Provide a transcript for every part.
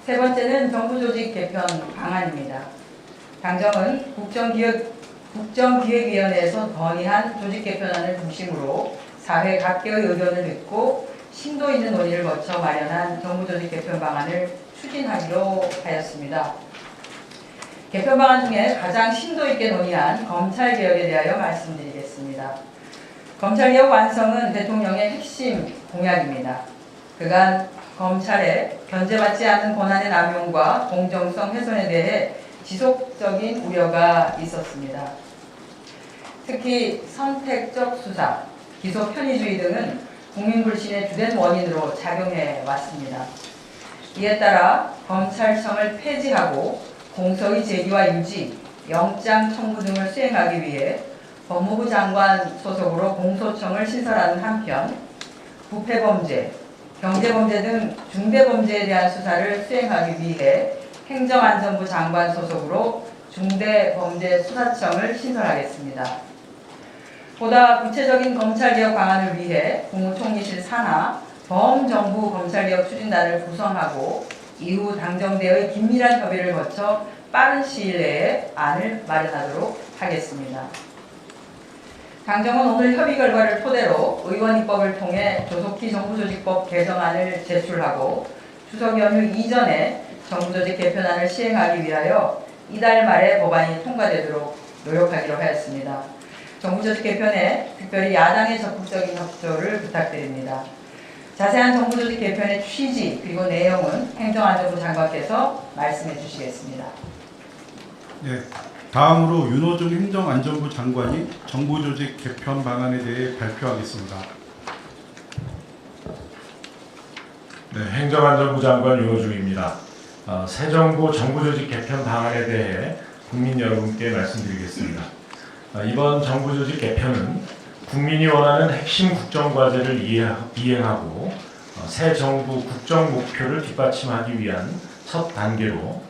세 번째는 정부조직 개편 방안입니다. 당정은 국정기획위원회에서 건의한 조직 개편안을 중심으로 사회 각계의 의견을 듣고 심도 있는 논의를 거쳐 마련한 정부조직 개편 방안을 추진하기로 하였습니다. 개편 방안 중에 가장 심도 있게 논의한 검찰개혁에 대하여 말씀드리겠습니다. 검찰개혁 완성은 대통령의 핵심 공약입니다. 그간 검찰의 견제받지 않는 권한의 남용과 공정성 훼손에 대해 지속적인 우려가 있었습니다. 특히 선택적 수사, 기소 편의주의 등은 국민 불신의 주된 원인으로 작용해 왔습니다. 이에 따라 검찰청을 폐지하고 공소의 제기와 유지, 영장 청구 등을 수행하기 위해 법무부 장관 소속으로 공소청을 신설하는 한편 부패범죄, 경제범죄 등 중대범죄에 대한 수사를 수행하기 위해 행정안전부 장관 소속으로 중대범죄수사청을 신설하겠습니다. 보다 구체적인 검찰개혁 방안을 위해 국무총리실 산하 범정부 검찰개혁 추진단을 구성하고 이후 당정대의 긴밀한 협의를 거쳐 빠른 시일 내에 안을 마련하도록 하겠습니다. 당정은 오늘 협의 결과를 토대로 의원 입법을 통해 조속히 정부조직법 개정안을 제출하고 추석 연휴 이전에 정부조직 개편안을 시행하기 위하여 이달 말에 법안이 통과되도록 노력하기로 하였습니다. 정부조직 개편에 특별히 야당의 적극적인 협조를 부탁드립니다. 자세한 정부조직 개편의 취지 그리고 내용은 행정안전부 장관께서 말씀해 주시겠습니다. 네, 다음으로 윤호중 행정안전부 장관이 정부조직 개편 방안에 대해 발표하겠습니다. 네, 행정안전부 장관 윤호중입니다. 새 정부 정부조직 개편 방안에 대해 국민 여러분께 말씀드리겠습니다. 이번 정부조직 개편은 국민이 원하는 핵심 국정과제를 이행하고 새 정부 국정 목표를 뒷받침하기 위한 첫 단계로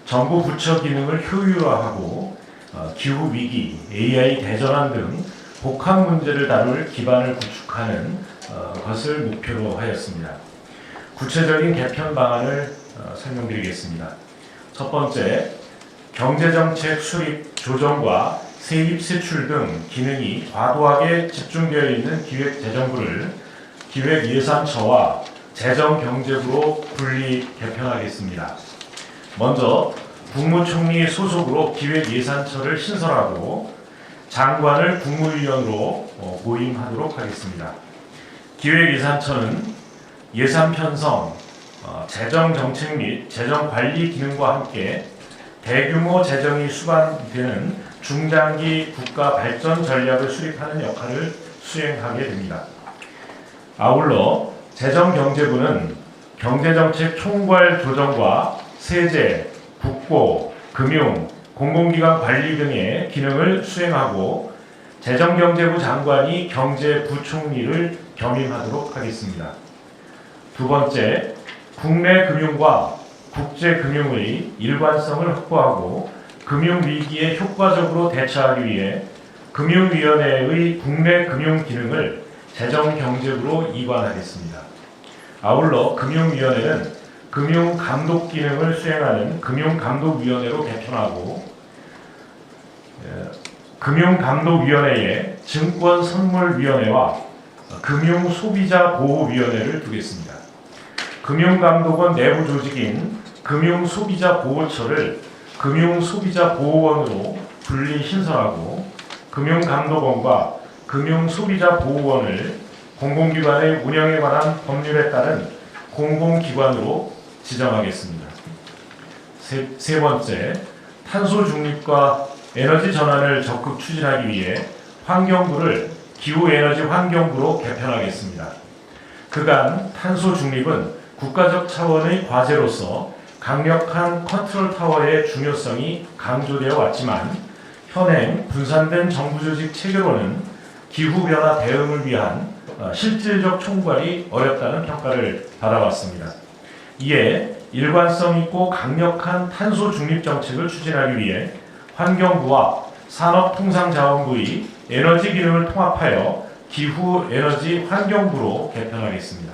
정부 부처 기능을 효율화하고 기후위기, AI 대전환 등 복합 문제를 다룰 기반을 구축하는 것을 목표로 하였습니다. 구체적인 개편 방안을 설명드리겠습니다. 첫 번째, 경제정책 수립 조정과 세입 세출 등 기능이 과도하게 집중되어 있는 기획재정부를 기획예산처와 재정경제부로 분리 개편하겠습니다. 먼저 국무총리 소속으로 기획예산처를 신설하고 장관을 국무위원으로 고임하도록 하겠습니다. 기획예산처는 예산 편성, 재정정책 및 재정관리 기능과 함께 대규모 재정이 수반되는 중장기 국가 발전 전략을 수립하는 역할을 수행하게 됩니다. 아울러 재정경제부는 경제정책 총괄 조정과 세제, 국고, 금융, 공공기관 관리 등의 기능을 수행하고 재정경제부 장관이 경제부총리를 겸임하도록 하겠습니다. 두 번째, 국내 금융과 국제 금융의 일관성을 확보하고 금융위기에 효과적으로 대처하기 위해 금융위원회의 국내 금융 기능을 재정경제부로 이관하겠습니다. 아울러 금융위원회는 금융감독 기능을 수행하는 금융감독위원회로 개편하고 금융감독위원회에 증권선물위원회와 금융소비자보호위원회를 두겠습니다. 금융감독원 내부 조직인 금융소비자보호처를 금융소비자보호원으로 분리 신설하고 금융감독원과 금융소비자보호원을 공공기관의 운영에 관한 법률에 따른 공공기관으로 지정하겠습니다. 세 번째, 탄소 중립과 에너지 전환을 적극 추진하기 위해 환경부를 기후에너지 환경부로 개편하겠습니다. 그간 탄소 중립은 국가적 차원의 과제로서 강력한 컨트롤 타워의 중요성이 강조되어 왔지만 현행 분산된 정부조직 체계로는 기후변화 대응을 위한 실질적 총괄이 어렵다는 평가를 받아왔습니다. 이에 일관성 있고 강력한 탄소 중립 정책을 추진하기 위해 환경부와 산업통상자원부의 에너지 기능을 통합하여 기후에너지 환경부로 개편하겠습니다.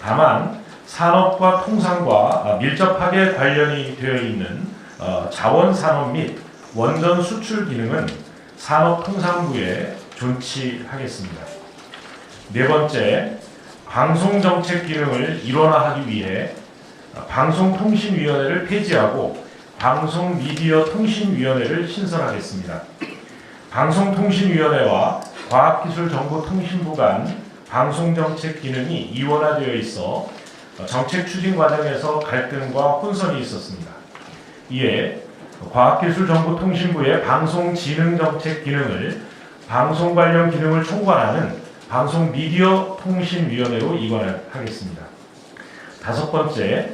다만 산업과 통상과 밀접하게 관련이 되어 있는 자원산업 및 원전 수출 기능은 산업통상부에 존치하겠습니다. 네 번째, 방송정책 기능을 일원화하기 위해 방송통신위원회를 폐지하고 방송미디어통신위원회를 신설하겠습니다. 방송통신위원회와 과학기술정보통신부 간 방송정책 기능이 이원화되어 있어 정책 추진 과정에서 갈등과 혼선이 있었습니다. 이에 과학기술정보통신부의 방송진흥정책 기능을 방송 관련 기능을 총괄하는 방송미디어통신위원회로 이관하겠습니다. 다섯 번째,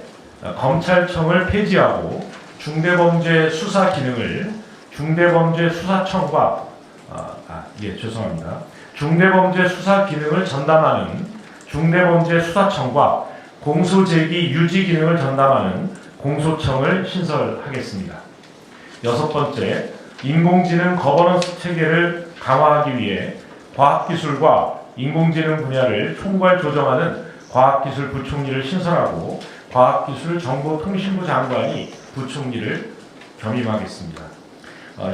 검찰청을 폐지하고 중대범죄 수사 기능을 중대범죄수사청과 중대범죄 수사 기능을 전담하는 중대범죄수사청과 공소제기 유지 기능을 전담하는 공소청을 신설하겠습니다. 여섯 번째, 인공지능 거버넌스 체계를 강화하기 위해 과학기술과 인공지능 분야를 총괄 조정하는 과학기술부총리를 신설하고 과학기술정보통신부 장관이 부총리를 겸임하겠습니다.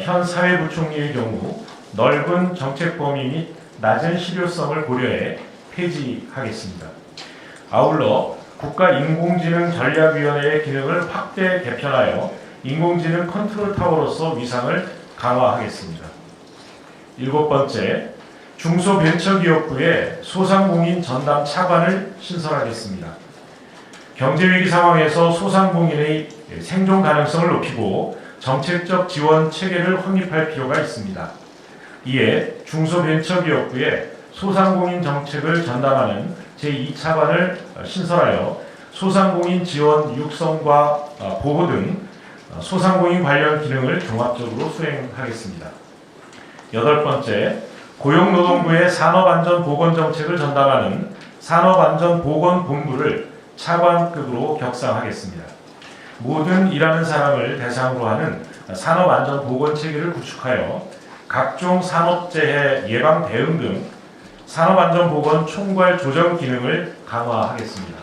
현 사회부총리의 경우 넓은 정책 범위 및 낮은 실효성을 고려해 폐지하겠습니다. 아울러 국가인공지능전략위원회의 기능을 확대 개편하여 인공지능 컨트롤타워로서 위상을 강화하겠습니다. 일곱 번째, 중소벤처기업부의 소상공인 전담 차관을 신설하겠습니다. 경제위기 상황에서 소상공인의 생존 가능성을 높이고 정책적 지원 체계를 확립할 필요가 있습니다. 이에 중소벤처기업부에 소상공인 정책을 전담하는 제2차관을 신설하여 소상공인 지원 육성과 보호 등 소상공인 관련 기능을 종합적으로 수행하겠습니다. 여덟 번째, 고용노동부의 산업안전보건정책을 전담하는 산업안전보건본부를 차관급으로 격상하겠습니다. 모든 일하는 사람을 대상으로 하는 산업안전보건체계를 구축하여 각종 산업재해 예방 대응 등 산업안전보건 총괄 조정 기능을 강화하겠습니다.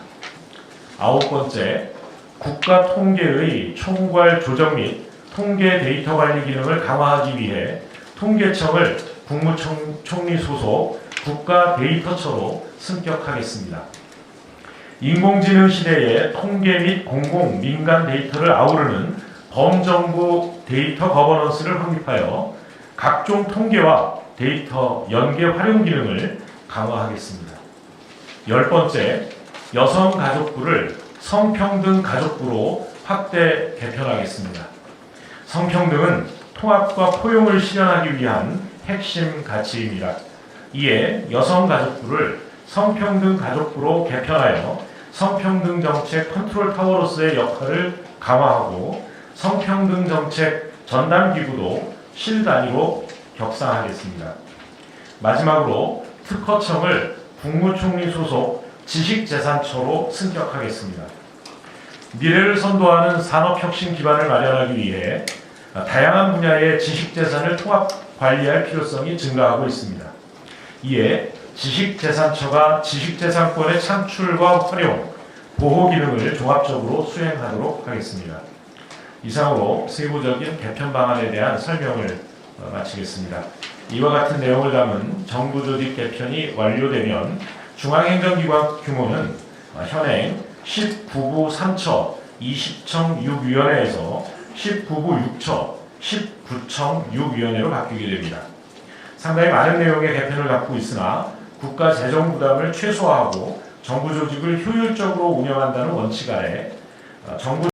아홉 번째, 국가통계의 총괄 조정 및 통계 데이터 관리 기능을 강화하기 위해 통계청을 국무총리 소속 국가데이터처로 승격하겠습니다. 인공지능 시대의 통계 및 공공 민간 데이터를 아우르는 범정부 데이터 거버넌스를 확립하여 각종 통계와 데이터 연계 활용 기능을 강화하겠습니다. 열 번째, 여성가족부를 성평등가족부로 확대 개편하겠습니다. 성평등은 통합과 포용을 실현하기 위한 핵심 가치입니다. 이에 여성가족부를 성평등가족부로 개편하여 성평등정책 컨트롤타워로서의 역할을 강화하고 성평등정책 전담기구도 실 단위로 격상하겠습니다. 마지막으로 특허청을 국무총리 소속 지식재산처로 승격하겠습니다. 미래를 선도하는 산업혁신 기반을 마련하기 위해 다양한 분야의 지식재산을 통합 관리할 필요성이 증가하고 있습니다. 이에 지식재산처가 지식재산권의 창출과 활용, 보호 기능을 종합적으로 수행하도록 하겠습니다. 이상으로 세부적인 개편 방안에 대한 설명을 마치겠습니다. 이와 같은 내용을 담은 정부 조직 개편이 완료되면 중앙행정기관 규모는 현행 19부 3처 20청 6위원회에서 19부 6처 19청 6위원회로 바뀌게 됩니다. 상당히 많은 내용의 개편을 갖고 있으나 국가 재정 부담을 최소화하고 정부 조직을 효율적으로 운영한다는 원칙 아래 정부